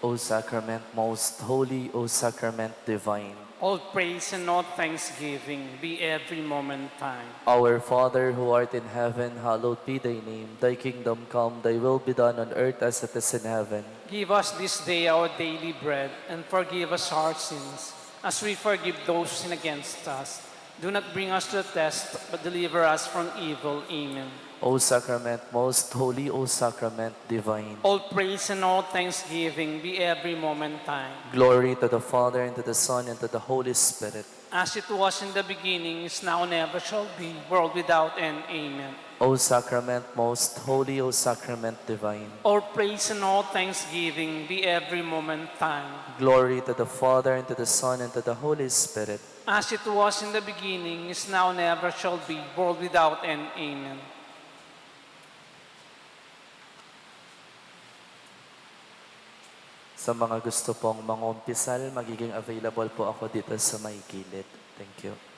O sacrament most holy, O sacrament divine. All praise and all thanksgiving be every moment thine. Our Father who art in heaven, hallowed be thy name. Thy kingdom come, thy will be done on earth as it is in heaven. Give us this day our daily bread, and forgive us our sins, as we forgive those who sin against us. Do not bring us to the test, but deliver us from evil. Amen. O sacrament most holy, O sacrament divine. All praise and all thanksgiving be every moment thine. Glory to the Father, and to the Son, and to the Holy Spirit. As it was in the beginning, is now, and ever shall be, world without end. Amen. O sacrament most holy, O sacrament divine. All praise and all thanksgiving be every moment thine. Glory to the Father, and to the Son, and to the Holy Spirit. As it was in the beginning, is now, and ever shall be, world without end. Amen. Sa mga gusto pong mangumpisal, magiging available po ako dito sa may gilid. Thank you.